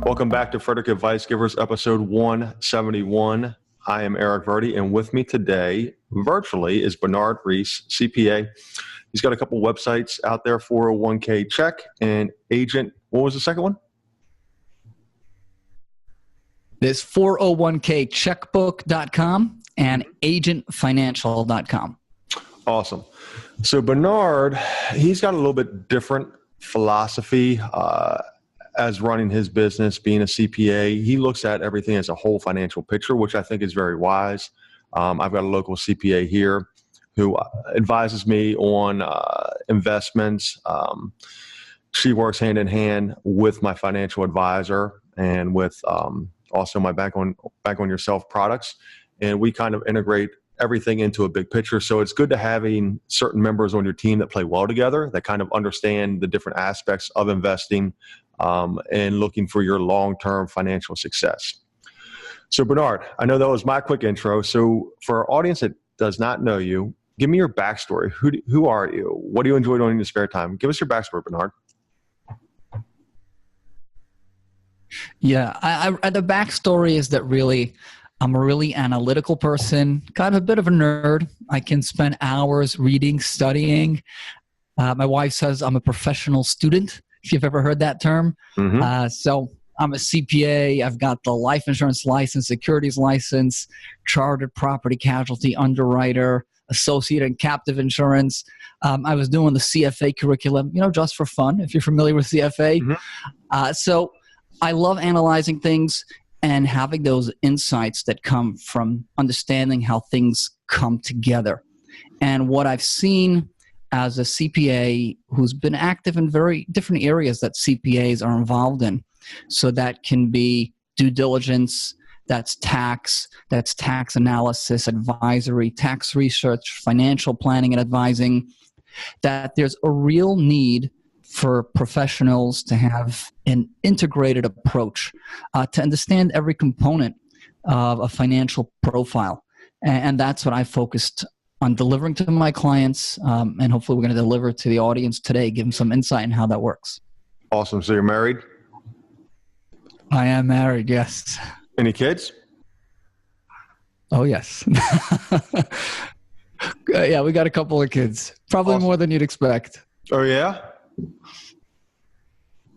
Welcome back to Frederick Advice Givers, episode 171. I am Eric Verdi, and with me today, virtually, is Bernard Reisz, CPA. He's got a couple websites out there, 401k Check and Agent. What was the second one? There's 401kcheckbook.com and agentfinancial.com. Awesome. So Bernard, he's got a little bit different philosophy as running his business, being a CPA. He looks at everything as a whole financial picture, which I think is very wise. I've got a local CPA here who advises me on investments. She works hand in hand with my financial advisor and with also my Bank on Yourself products. And we kind of integrate everything into a big picture. So it's good to having certain members on your team that play well together, that kind of understand the different aspects of investing and looking for your long-term financial success. So Bernard, I know that was my quick intro. So for our audience that does not know you, give me your backstory. Who are you? What do you enjoy doing in your spare time? Give us your backstory, Bernard. Yeah, the backstory is that I'm a really analytical person, kind of a bit of a nerd. I can spend hours reading, studying. My wife says I'm a professional student, if you've ever heard that term. Mm-hmm. So I'm a CPA. I've got the life insurance license, securities license, chartered property casualty underwriter, associate and captive insurance. I was doing the CFA curriculum, just for fun, if you're familiar with CFA. Mm-hmm. So I love analyzing things and having those insights that come from understanding how things come together. And what I've seen as a CPA who's been active in very different areas that CPAs are involved in. So that can be due diligence, that's tax analysis, advisory, tax research, financial planning and advising, that there's a real need for professionals to have an integrated approach to understand every component of a financial profile. And that's what I focused on delivering to my clients. And hopefully we're going to deliver to the audience today, give them some insight in how that works. Awesome. So you're married? I am married, yes. Any kids? Oh, yes. Yeah, we got a couple of kids. Probably awesome. More than you'd expect. Oh, yeah?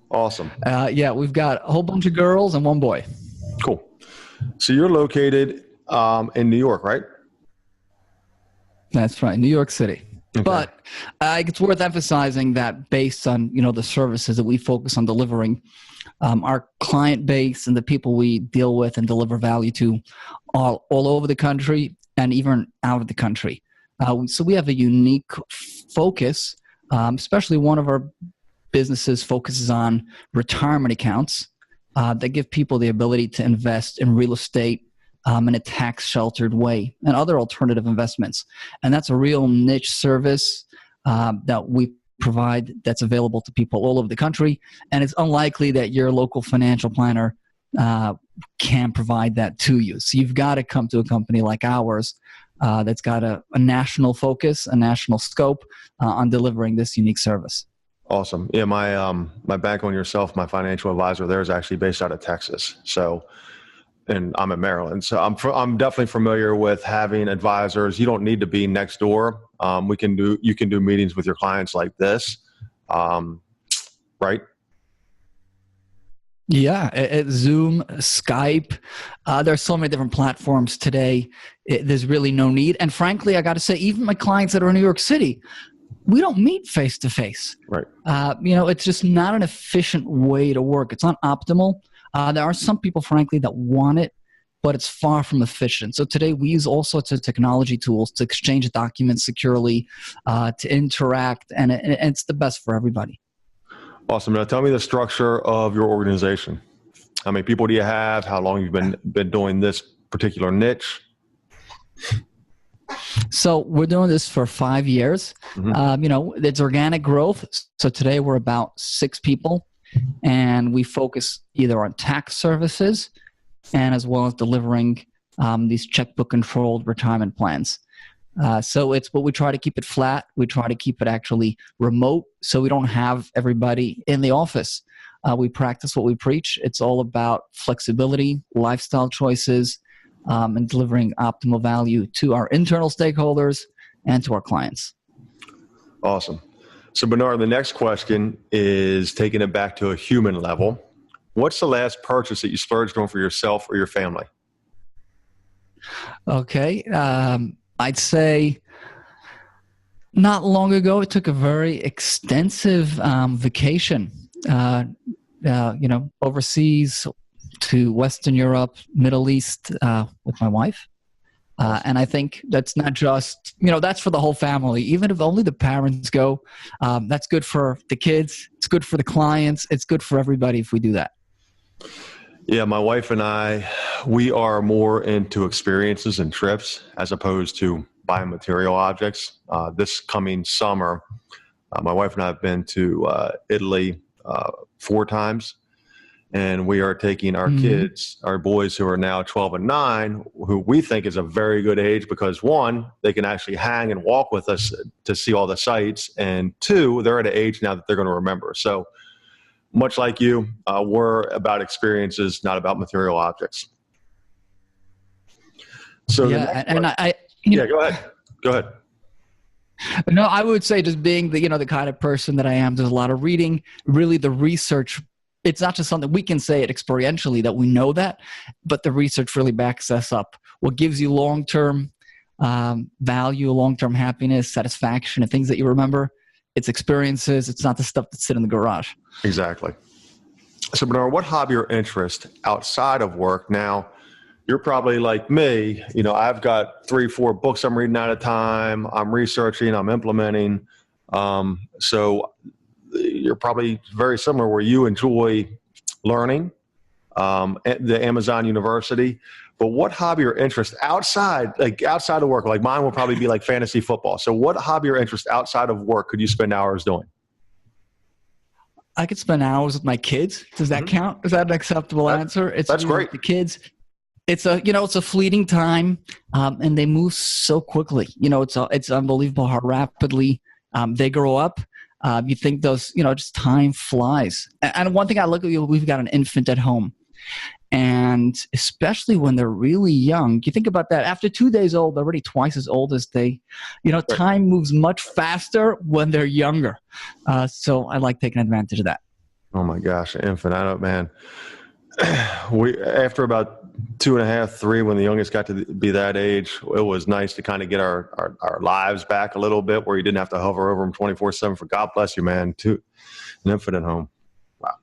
Awesome. Yeah, we've got a whole bunch of girls and one boy. Cool. So you're located in New York, right? That's right, New York City. Okay. But it's worth emphasizing that based on the services that we focus on delivering, our client base and the people we deal with and deliver value to are all over the country and even out of the country. So we have a unique focus, especially one of our businesses focuses on retirement accounts that give people the ability to invest in real estate in a tax-sheltered way and other alternative investments. And that's a real niche service that we provide that's available to people all over the country. And it's unlikely that your local financial planner can provide that to you. So you've got to come to a company like ours that's got a national focus, a national scope on delivering this unique service. Awesome. Yeah, my Bank on Yourself, my financial advisor there is actually based out of Texas. So, and I'm in Maryland. So I'm definitely familiar with having advisors. You don't need to be next door. You can do meetings with your clients like this, right? Yeah, Zoom, Skype. There's so many different platforms today. There's really no need. And frankly, I got to say, even my clients that are in New York City, we don't meet face to face. Right. It's just not an efficient way to work. It's not optimal. There are some people, frankly, that want it, but it's far from efficient. So today we use all sorts of technology tools to exchange documents securely, to interact, and it's the best for everybody. Awesome. Now tell me the structure of your organization. How many people do you have? How long you've been doing this particular niche? So we're doing this for 5 years. Mm-hmm. It's organic growth. So today we're about 6 people, and we focus either on tax services and as well as delivering these checkbook controlled retirement plans. But we try to keep it flat. We try to keep it actually remote, so we don't have everybody in the office. We practice what we preach. It's all about flexibility, lifestyle choices, and delivering optimal value to our internal stakeholders and to our clients. Awesome. So Bernard, the next question is taking it back to a human level. What's the last purchase that you splurged on for yourself or your family? Okay. I'd say not long ago, I took a very extensive vacation, overseas to Western Europe, Middle East with my wife. And I think that's not just, that's for the whole family. Even if only the parents go, that's good for the kids. It's good for the clients. It's good for everybody if we do that. Yeah, my wife and I, we are more into experiences and trips as opposed to buying material objects. This coming summer, my wife and I have been to Italy 4 times. And we are taking our kids, our boys who are now 12 and 9, who we think is a very good age because 1, they can actually hang and walk with us to see all the sights. And 2, they're at an age now that they're going to remember. So much like you, we're about experiences, not about material objects. So go ahead. Go ahead. No, I would say just being the kind of person that I am, there's a lot of reading, really the research. It's not just something we can say it experientially that we know that, but the research really backs us up. What gives you long-term value, long-term happiness, satisfaction, and things that you remember, it's experiences. It's not the stuff that sit in the garage. Exactly. So Bernard, what hobby or interest outside of work? Now, you're probably like me, I've got 3-4 books I'm reading at a time. I'm researching, I'm implementing. So you're probably very similar where you enjoy learning at the Amazon University. But what hobby or interest outside of work, like mine will probably be like fantasy football. So what hobby or interest outside of work could you spend hours doing? I could spend hours with my kids. Does that count? Is that an acceptable answer? That's great. The kids. It's a fleeting time, and they move so quickly. It's unbelievable how rapidly they grow up. You think those, just time flies. And one thing I look at, we've got an infant at home. And especially when they're really young, you think about that. After 2 days old, they're already twice as old as they, right. Time moves much faster when they're younger. So I like taking advantage of that. Oh my gosh, infant, I don't, man. After about 2.5, 3, when the youngest got to be that age, it was nice to kind of get our lives back a little bit where you didn't have to hover over them 24/7 for God bless you, man, to an infant at home. Wow.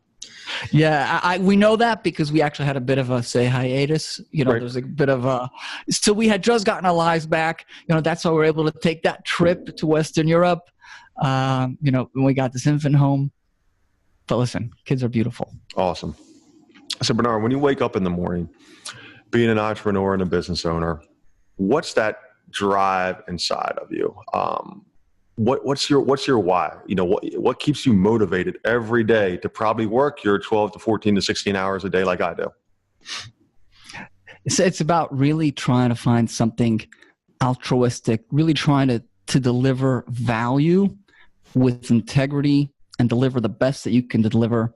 Yeah, we know that because we actually had a bit of a hiatus. Right. There was a bit of so we had just gotten our lives back. That's why we were able to take that trip to Western Europe. When we got this infant home. But listen, kids are beautiful. Awesome. So Bernard, when you wake up in the morning, being an entrepreneur and a business owner, what's that drive inside of you? What's your why? What keeps you motivated every day to probably work your 12 to 14 to 16 hours a day like I do? It's about really trying to find something altruistic, really trying to deliver value with integrity and deliver the best that you can deliver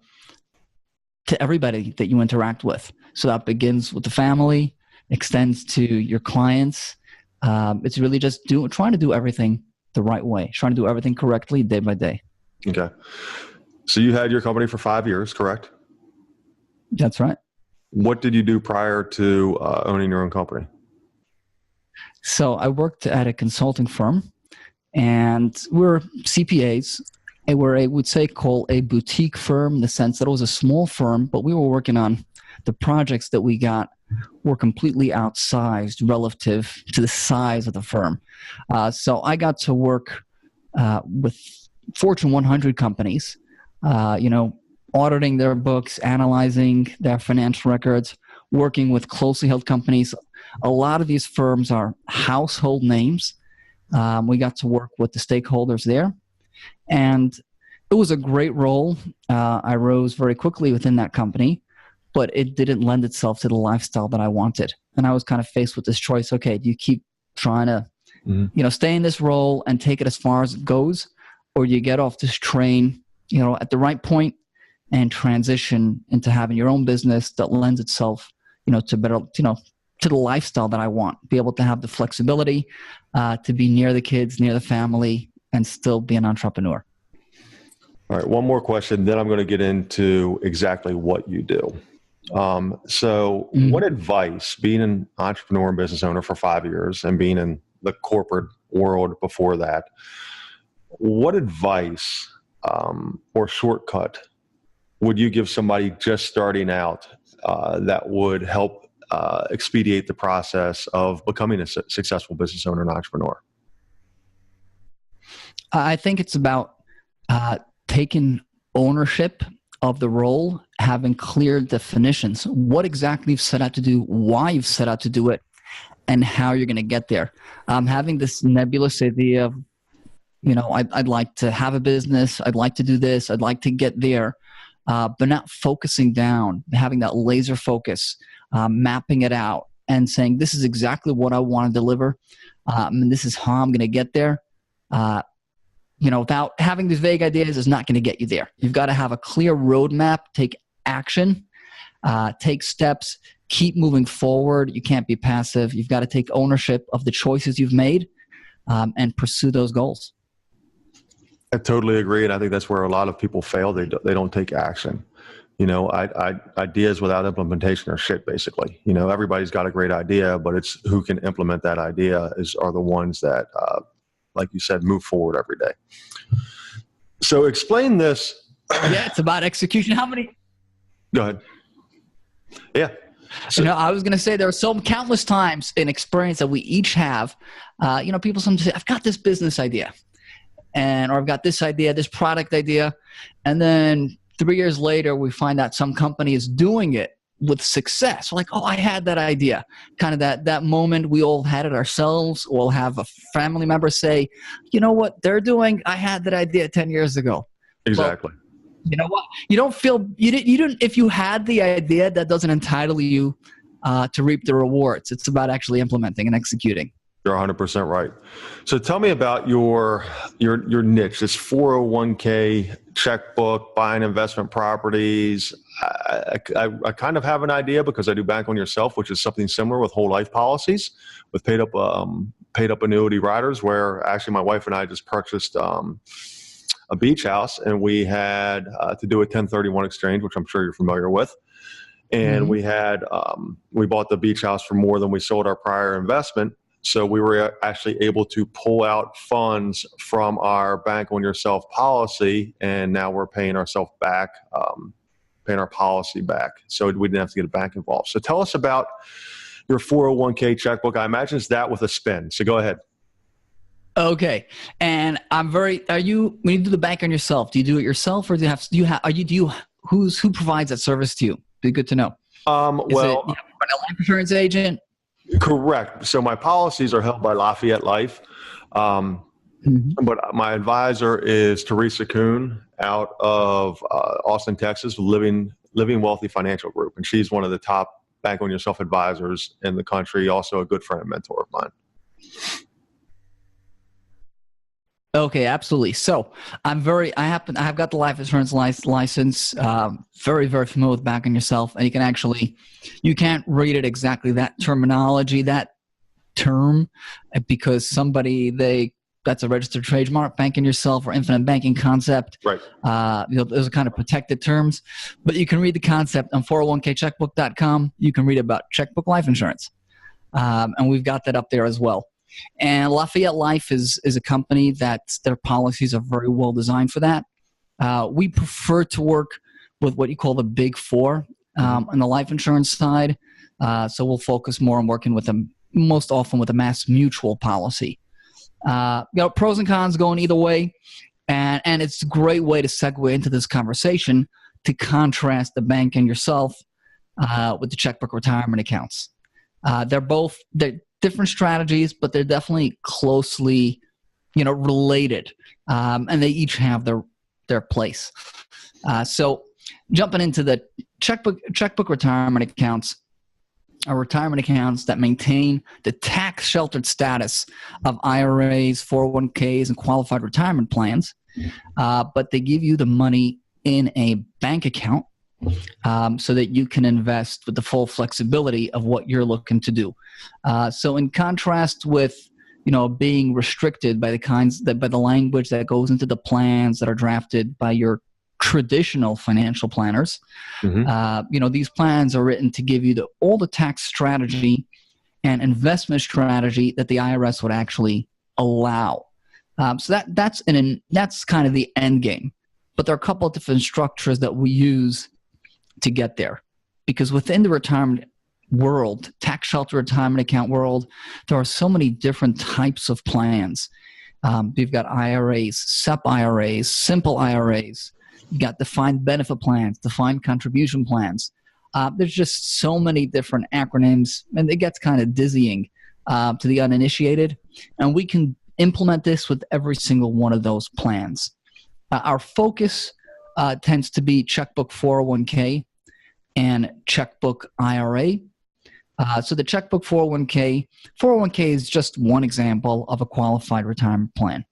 to everybody that you interact with. So that begins with the family, extends to your clients. It's really just trying to do everything the right way, trying to do everything correctly day by day. Okay. So you had your company for 5 years, correct? That's right. What did you do prior to owning your own company? So I worked at a consulting firm, and we're CPAs. And we're, I would say, call a boutique firm in the sense that it was a small firm, but we were working on the projects that we got were completely outsized relative to the size of the firm. So I got to work with Fortune 100 companies, auditing their books, analyzing their financial records, working with closely held companies. A lot of these firms are household names. We got to work with the stakeholders there. And it was a great role. I rose very quickly within that company, but it didn't lend itself to the lifestyle that I wanted. And I was kind of faced with this choice. Okay, do you keep trying to, stay in this role and take it as far as it goes, or do you get off this train, at the right point, and transition into having your own business that lends itself, to better, to the lifestyle that I want. Be able to have the flexibility to be near the kids, near the family, and still be an entrepreneur. All right, one more question, then I'm going to get into exactly what you do. What advice, being an entrepreneur and business owner for 5 years and being in the corporate world before that, what advice or shortcut would you give somebody just starting out that would help expedite the process of becoming a successful business owner and entrepreneur? I think it's about taking ownership of the role, having clear definitions, what exactly you've set out to do, why you've set out to do it, and how you're going to get there. Having this nebulous idea of, I'd like to have a business, I'd like to do this, I'd like to get there, but not focusing down, having that laser focus, mapping it out and saying, this is exactly what I want to deliver, and this is how I'm going to get there. Without having these vague ideas is not going to get you there. You've got to have a clear roadmap, take action, take steps, keep moving forward. You can't be passive. You've got to take ownership of the choices you've made and pursue those goals. I totally agree. And I think that's where a lot of people fail. They don't take action. Ideas without implementation are shit, basically. Everybody's got a great idea, but it's who can implement that idea are the ones that, like you said, move forward every day. So explain this. Yeah, it's about execution. How many? Go ahead. Yeah. So, I was going to say there are countless times in experience that we each have, people sometimes say, I've got this business idea or I've got this idea, this product idea. And then 3 years later, we find out some company is doing it with success. We're like, oh, I had that idea. Kind of that moment we all had it ourselves. We'll have a family member say, you know what they're doing? I had that idea 10 years ago. Exactly. Well, you know what? You don't feel, you didn't, if you had the idea, that doesn't entitle you to reap the rewards. It's about actually implementing and executing. You're 100% right. So tell me about your niche, this 401k checkbook, buying investment properties. I kind of have an idea because I do bank on yourself, which is something similar with whole life policies with paid up annuity riders, where actually my wife and I just purchased a beach house, and we had to do a 1031 exchange, which I'm sure you're familiar with. And we bought the beach house for more than we sold our prior investment. So we were actually able to pull out funds from our bank on yourself policy, and now we're paying ourselves back, paying our policy back. So we didn't have to get a bank involved. So tell us about your 401k checkbook. I imagine it's that with a spin. So go ahead. Okay. And when you do the bank on yourself, do you do it yourself, or who provides that service to you? Be good to know. A life insurance agent? Correct. So my policies are held by Lafayette Life. But my advisor is Teresa Kuhn out of Austin, Texas, Living Wealthy Financial Group. And she's one of the top bank on yourself advisors in the country, also a good friend and mentor of mine. Okay, absolutely. So I have got the life insurance license, very, very familiar with bank on yourself, and you can't read it exactly, that terminology, that term, because that's a registered trademark, bank on yourself or infinite banking concept. Right. Those are kind of protected terms, but you can read the concept on 401kcheckbook.com. You can read about checkbook life insurance. And we've got that up there as well. And Lafayette Life is a company that their policies are very well designed for that. We prefer to work with what you call the big four on the life insurance side. So we'll focus more on working with them most often with a mass mutual policy. Pros and cons going either way. And it's a great way to segue into this conversation to contrast the bank and yourself with the checkbook retirement accounts. They're different strategies, but they're definitely closely, related, and they each have their place. So, jumping into the checkbook retirement accounts, are retirement accounts that maintain the tax-sheltered status of IRAs, 401ks, and qualified retirement plans, but they give you the money in a bank account so that you can invest with the full flexibility of what you're looking to do. So in contrast with being restricted by the language that goes into the plans that are drafted by your traditional financial planners, these plans are written to give you all the tax strategy and investment strategy that the IRS would actually allow. So that's kind of the end game. But there are a couple of different structures that we use to get there, because within the retirement world, tax shelter retirement account world, there are so many different types of plans. You've got IRAs, SEP IRAs, simple IRAs. You got defined benefit plans, defined contribution plans. There's just so many different acronyms, and it gets kind of dizzying to the uninitiated. And we can implement this with every single one of those plans. Our focus tends to be checkbook 401k and checkbook IRA. So the checkbook 401k is just one example of a qualified retirement plan.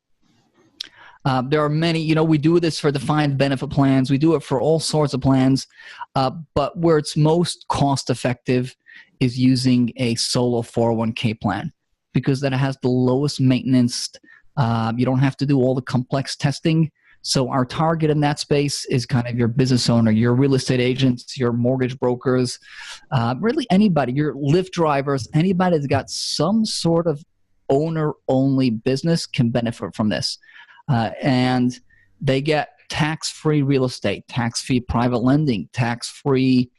There are many, we do this for defined benefit plans. We do it for all sorts of plans. But where it's most cost effective is using a solo 401k plan, because that has the lowest maintenance. You don't have to do all the complex testing. So our target in that space is kind of your business owner, your real estate agents, your mortgage brokers, really anybody, your Lyft drivers, anybody that's got some sort of owner-only business can benefit from this. And they get tax-free real estate, tax-free private lending, tax-free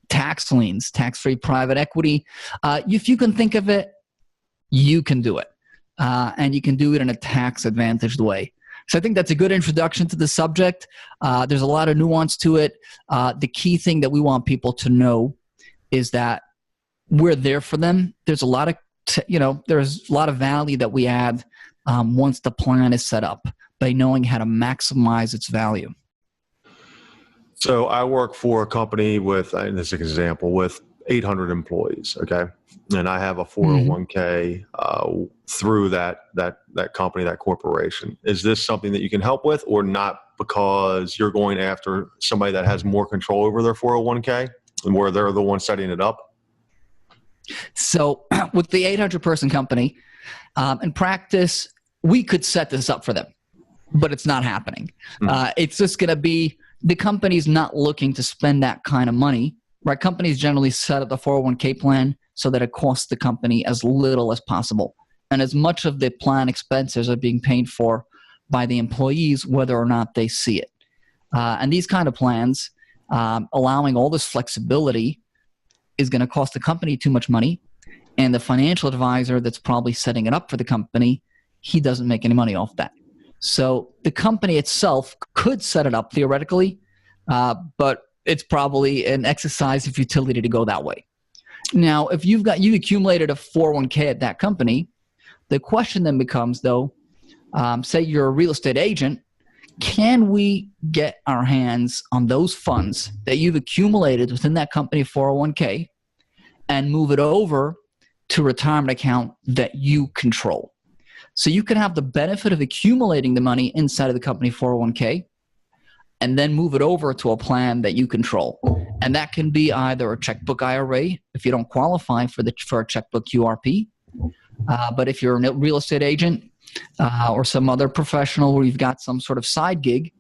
tax liens, tax-free private equity. If you can think of it, you can do it. And you can do it in a tax-advantaged way. So I think that's a good introduction to the subject. There's a lot of nuance to it. The key thing that we want people to know is that we're there for them. There's a lot of, there's a lot of value that we add once the plan is set up by knowing how to maximize its value. So I work for a company with, in this example, with 800 employees, okay? And I have a 401k through that company, that corporation. Is this something that you can help with, or not, because you're going after somebody that has more control over their 401k and where they're the one setting it up? So with the 800-person company, in practice, we could set this up for them, but it's not happening. It's just going to be, the company's not looking to spend that kind of money, right? Companies generally set up the 401k plan so that it costs the company as little as possible. And as much of the plan expenses are being paid for by the employees, whether or not they see it. And these kind of plans, allowing all this flexibility, is going to cost the company too much money. And the financial advisor that's probably setting it up for the company, he doesn't make any money off that. So the company itself could set it up theoretically, but it's probably an exercise of futility to go that way. Now, if you've accumulated a 401k at that company, the question then becomes, though, say you're a real estate agent, can we get our hands on those funds that you've accumulated within that company 401k and move it over to a retirement account that you control? So you can have the benefit of accumulating the money inside of the company 401k and then move it over to a plan that you control. And that can be either a checkbook IRA if you don't qualify for a checkbook QRP. But if you're a real estate agent or some other professional where you've got some sort of side gig,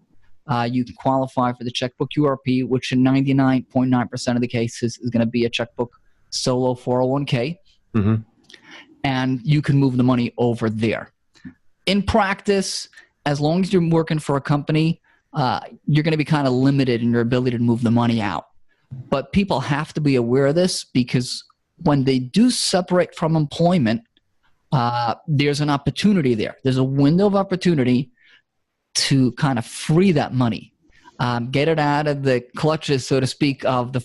you can qualify for the checkbook QRP, which in 99.9% of the cases is going to be a checkbook solo 401k. And you can move the money over there. In practice, as long as you're working for a company, you're going to be kind of limited in your ability to move the money out. But people have to be aware of this, because when they do separate from employment, there's an opportunity there. There's a window of opportunity to kind of free that money, get it out of the clutches, so to speak, of the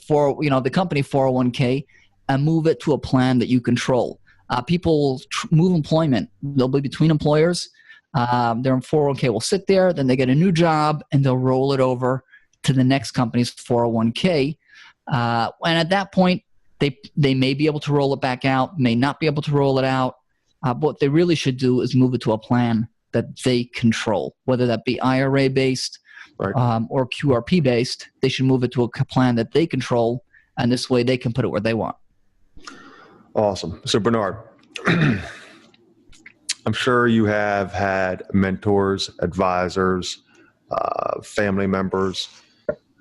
company 401k, and move it to a plan that you control. People move employment. They'll be between employers. Their 401k will sit there, then they get a new job, and they'll roll it over to the next company's 401k. And at that point, they may be able to roll it back out, may not be able to roll it out. But what they really should do is move it to a plan that they control, whether that be IRA-based Right. or QRP based, they should move it to a plan that they control, and this way they can put it where they want. Awesome. So Bernard, I'm sure you have had mentors, advisors, family members,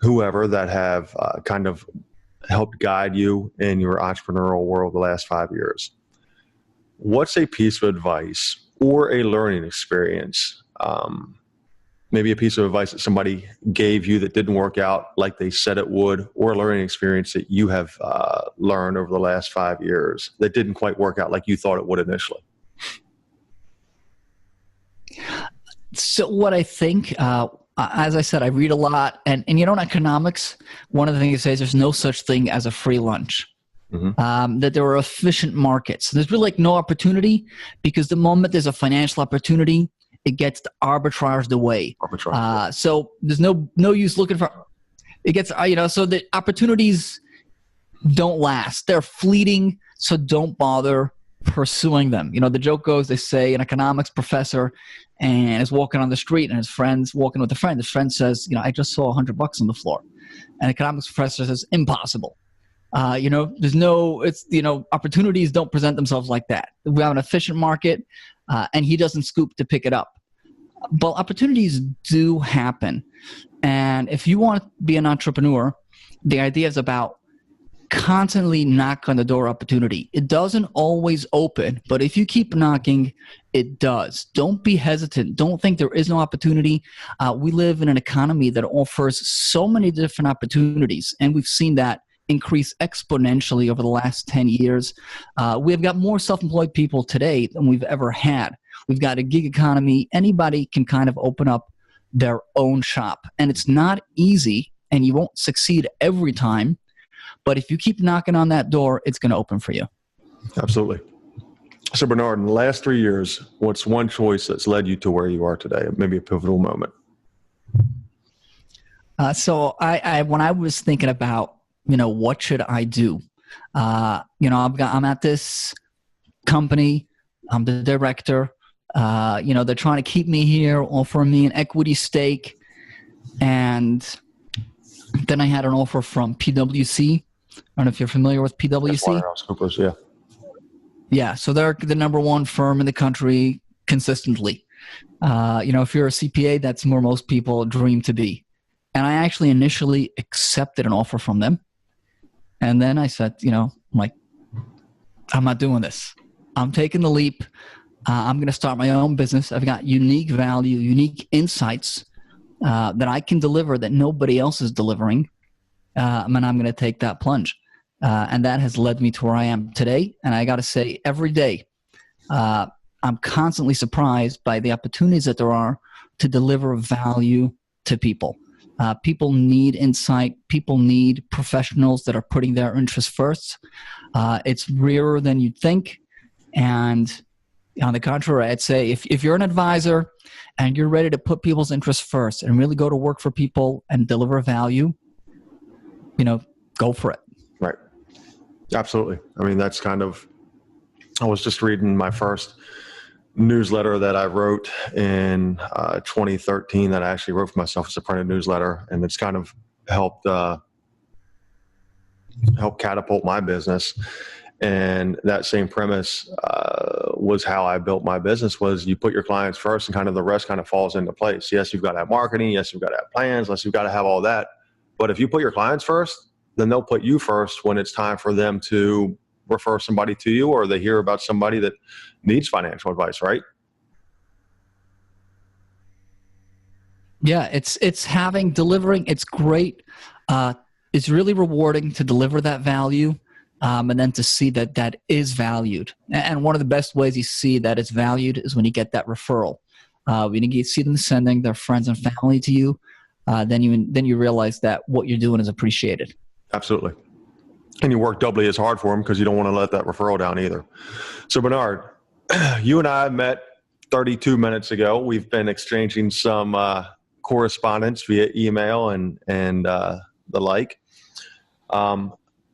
whoever that have kind of helped guide you in your entrepreneurial world the last 5 years. What's a piece of advice or a learning experience, maybe a piece of advice that somebody gave you that didn't work out like they said it would, or a learning experience that you have learned over the last 5 years that didn't quite work out like you thought it would initially? So what I think, as I said, I read a lot, and in economics, one of the things it says there's no such thing as a free lunch. Mm-hmm. That there are efficient markets. There's really no opportunity, because the moment there's a financial opportunity, it gets arbitraged away. So there's no use looking for it. Gets so the opportunities don't last. They're fleeting. So don't bother pursuing them. The joke goes, they say an economics professor and is walking on the street, and his friend's walking with a friend. His friend says, I just saw $100 on the floor. And the economics professor says, impossible. There's no, opportunities don't present themselves like that. We have an efficient market, and he doesn't scoop to pick it up. But opportunities do happen. And if you want to be an entrepreneur, the idea is about constantly knock on the door opportunity. It doesn't always open, but if you keep knocking, it does. Don't be hesitant. Don't think there is no opportunity. We live in an economy that offers so many different opportunities, and we've seen that increase exponentially over the last 10 years. We have got more self-employed people today than we've ever had. We've got a gig economy. Anybody can kind of open up their own shop, and it's not easy, and you won't succeed every time. But if you keep knocking on that door, it's going to open for you. Absolutely. So Bernard, in the last 3 years, what's one choice that's led you to where you are today? Maybe a pivotal moment. So when I was thinking about, what should I do? I'm at this company. I'm the director. They're trying to keep me here, offer me an equity stake. And then I had an offer from PwC. I don't know if you're familiar with PwC. Coopers, yeah. Yeah, so they're the number one firm in the country consistently. If you're a CPA, that's where most people dream to be. And I actually initially accepted an offer from them. And then I said, I'm not doing this. I'm taking the leap. I'm going to start my own business. I've got unique value, unique insights that I can deliver that nobody else is delivering. And I'm going to take that plunge. And that has led me to where I am today. And I got to say, every day, I'm constantly surprised by the opportunities that there are to deliver value to people. People need insight. People need professionals that are putting their interests first. It's rarer than you'd think. And on the contrary, I'd say if you're an advisor and you're ready to put people's interests first and really go to work for people and deliver value, go for it. Right. Absolutely. I mean, that's I was just reading my first newsletter that I wrote in 2013 that I actually wrote for myself as a printed newsletter. And it's kind of helped catapult my business. And that same premise was how I built my business. Was you put your clients first and kind of the rest kind of falls into place. Yes, you've got to have marketing. Yes, you've got to have plans. Yes, you've got to have all that. But if you put your clients first, then they'll put you first when it's time for them to refer somebody to you, or they hear about somebody that needs financial advice, right? Yeah, it's delivering. It's great. It's really rewarding to deliver that value. And then to see that is valued. And one of the best ways you see that it's valued is when you get that referral. When you see them sending their friends and family to you, then you realize that what you're doing is appreciated. Absolutely. And you work doubly as hard for them because you don't want to let that referral down either. So Bernard, you and I met 32 minutes ago. We've been exchanging some correspondence via email and the like.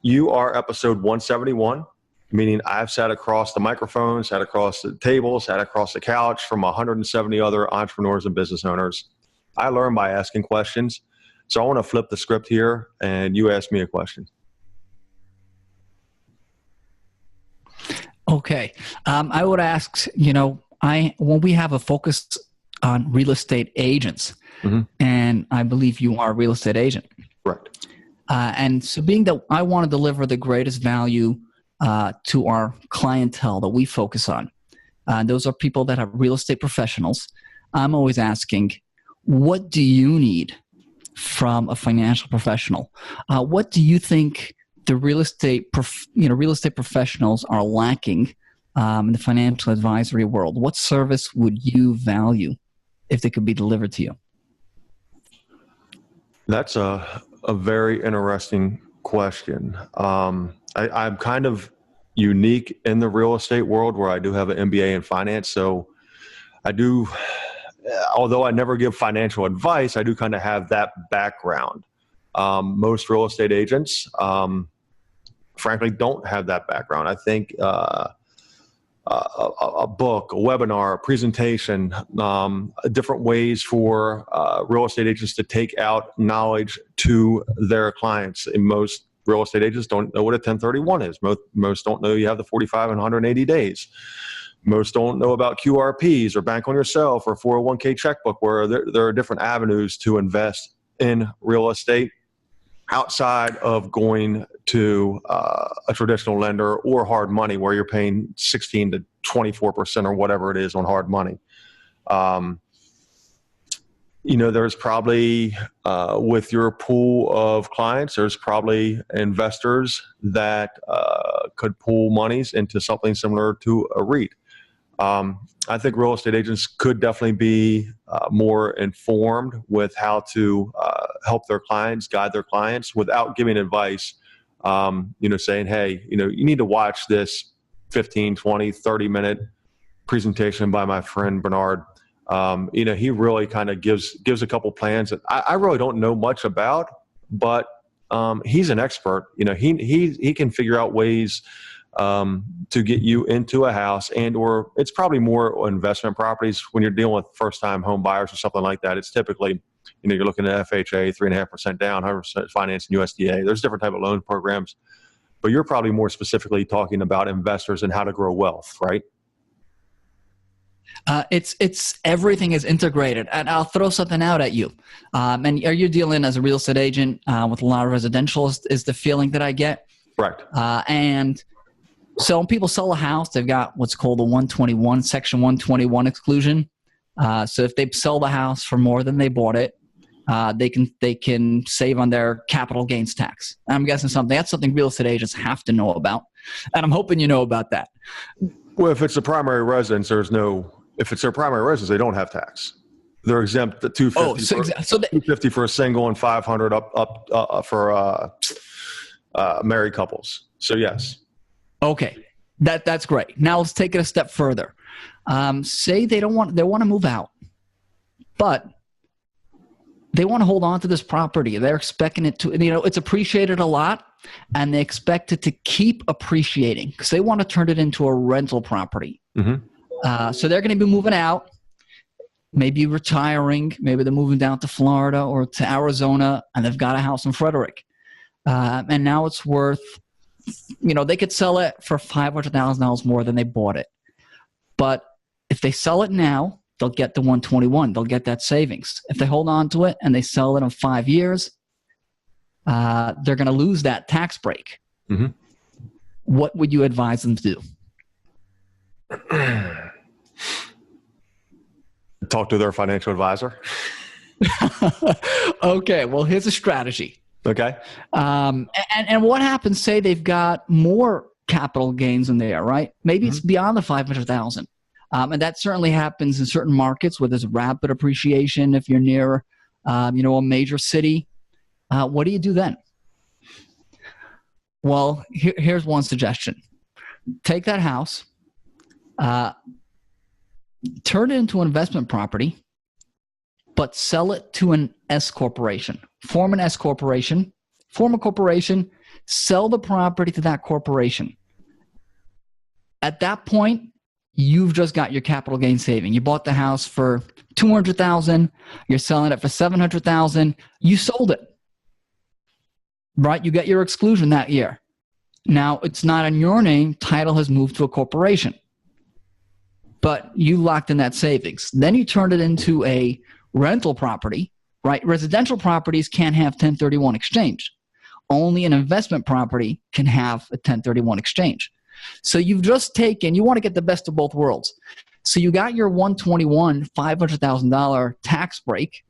You are episode 171, meaning I've sat across the microphone, sat across the table, sat across the couch from 170 other entrepreneurs and business owners. I learn by asking questions. So I want to flip the script here, and you ask me a question. Okay. I would ask, when we have a focus on real estate agents, and I believe you are a real estate agent. Correct. And so being that I want to deliver the greatest value to our clientele that we focus on, those are people that are real estate professionals. I'm always asking, what do you need from a financial professional? What do you think the real estate professionals are lacking in the financial advisory world? What service would you value if they could be delivered to you? That's a very interesting question. I'm kind of unique in the real estate world where I do have an MBA in finance. So I do, although I never give financial advice, I do kind of have that background. Most real estate agents, frankly, don't have that background. I think a book, a webinar, a presentation, different ways for real estate agents to take out knowledge to their clients. And most real estate agents don't know what a 1031 is. Most don't know you have the 45 and 180 days. Most don't know about QRPs or bank on yourself or 401k checkbook, where there are different avenues to invest in real estate outside of going to a traditional lender or hard money where you're paying 16 to 24% or whatever it is on hard money. There's probably, with your pool of clients, there's probably investors that could pool monies into something similar to a REIT. I think real estate agents could definitely be more informed with how to help their clients, guide their clients without giving advice, saying, hey, you need to watch this 15, 20, 30-minute presentation by my friend Bernard. He really kind of gives a couple plans that I really don't know much about, but he's an expert. He can figure out ways to get you into a house, or it's probably more investment properties. When you're dealing with first-time home buyers or something like that, it's typically, you're looking at FHA, 3.5% down, 100% finance in USDA. There's different type of loan programs, but you're probably more specifically talking about investors and how to grow wealth, right? It's everything is integrated, and I'll throw something out at you. And are you dealing as a real estate agent with a lot of residential? Is the feeling that I get? Correct. And so when people sell a house, they've got what's called a Section 121 exclusion. So if they sell the house for more than they bought it, they can save on their capital gains tax. I'm guessing that's something real estate agents have to know about, and I'm hoping you know about that. Well, if it's a primary residence, if it's their primary residence, they don't have tax. They're exempt at $250 for a single and $500 up for married couples. So yes. Okay, that's great. Now let's take it a step further. Say they want to move out, but they want to hold on to this property. They're expecting it to, it's appreciated a lot, and they expect it to keep appreciating because they want to turn it into a rental property. Mm-hmm. So they're going to be moving out, maybe retiring, maybe they're moving down to Florida or to Arizona, and they've got a house in Frederick. And now it's worth, they could sell it for $500,000 more than they bought it. But if they sell it now, they'll get the 121. They'll get that savings. If they hold on to it and they sell it in 5 years, they're going to lose that tax break. Mm-hmm. What would you advise them to do? Talk to their financial advisor. Okay, well, here's a strategy. Okay. And what happens, say they've got more capital gains in there, right? Maybe it's beyond the 500,000. And that certainly happens in certain markets where there's rapid appreciation. If you're near, a major city, what do you do then? Well, here's one suggestion. Take that house, turn it into an investment property, but sell it to an S corporation. Form an S corporation, form a corporation, sell the property to that corporation. At that point, you've just got your capital gain saving. You bought the house for $200,000. You're selling it for $700,000. You sold it, right? You get your exclusion that year. Now it's not in your name. Title has moved to a corporation, but you locked in that savings. Then you turned it into a rental property, right? Residential properties can't have 1031 exchange. Only an investment property can have a 1031 exchange. So you've just taken, you want to get the best of both worlds. So you got your 121 $500,000 tax break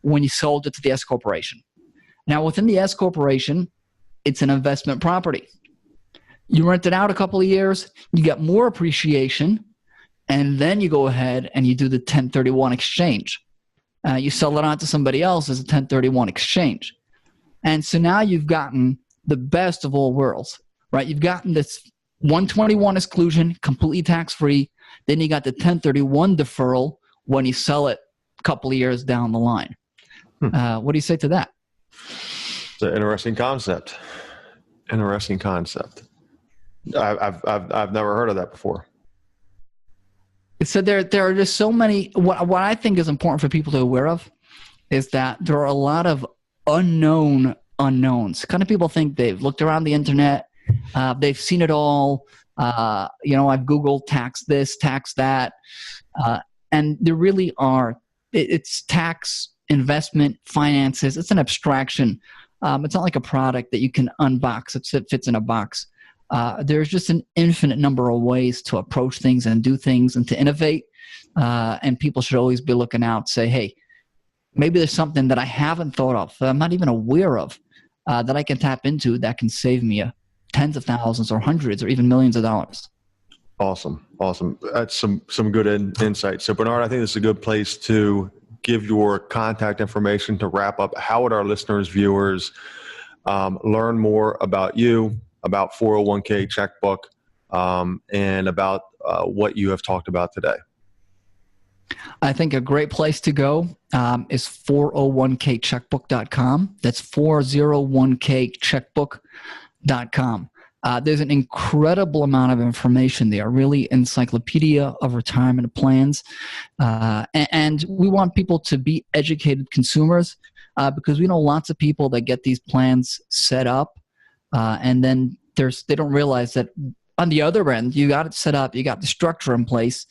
when you sold it to the S corporation. Now within the S corporation, it's an investment property. You rent it out a couple of years, you get more appreciation, and then you go ahead and you do the 1031 exchange. You sell it on to somebody else as a 1031 exchange. And so now you've gotten the best of all worlds, right? You've gotten this 121 exclusion, completely tax-free. Then you got the 1031 deferral when you sell it a couple of years down the line. What do you say to that? It's an interesting concept. Interesting concept. I've never heard of that before. So there are just so many. What I think is important for people to be aware of is that there are a lot of unknown unknowns. Kind of people think they've looked around the internet, they've seen it all. I've Googled tax this, tax that, and there really are. It's tax, investment, finances. It's an abstraction. It's not like a product that you can unbox. It fits in a box. There's just an infinite number of ways to approach things and do things and to innovate. And people should always be looking out, say, hey, maybe there's something that I haven't thought of, that I'm not even aware of, that I can tap into that can save me tens of thousands or hundreds or even millions of dollars. Awesome. That's some good insight. So Bernard, I think this is a good place to give your contact information to wrap up. How would our listeners, viewers, learn more about you, about 401k checkbook, and about what you have talked about today? I think a great place to go is 401kcheckbook.com. That's 401kcheckbook.com. There's an incredible amount of information there, really encyclopedia of retirement plans. And we want people to be educated consumers because we know lots of people that get these plans set up and then they don't realize that on the other end, you got it set up, you got the structure in place,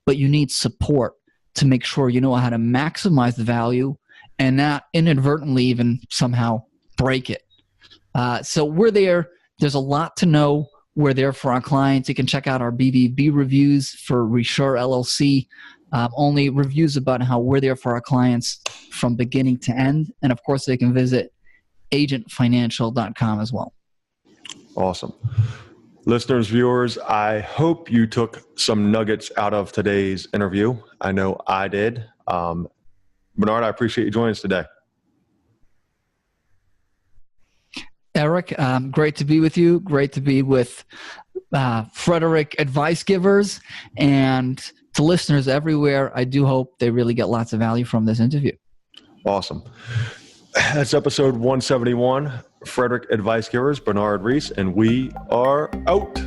but you need support to make sure you know how to maximize the value and not inadvertently even somehow break it. So we're there. There's a lot to know. We're there for our clients. You can check out our BBB reviews for Resure LLC. Only reviews about how we're there for our clients from beginning to end. And of course, they can visit agentfinancial.com as well. Awesome. Listeners, viewers, I hope you took some nuggets out of today's interview. I know I did. Bernard, I appreciate you joining us today. Eric, great to be with you. Great to be with Frederick Advice Givers. And to listeners everywhere, I do hope they really get lots of value from this interview. Awesome. That's episode 171. Frederick Advice Givers, Bernard Reisz, and we are out.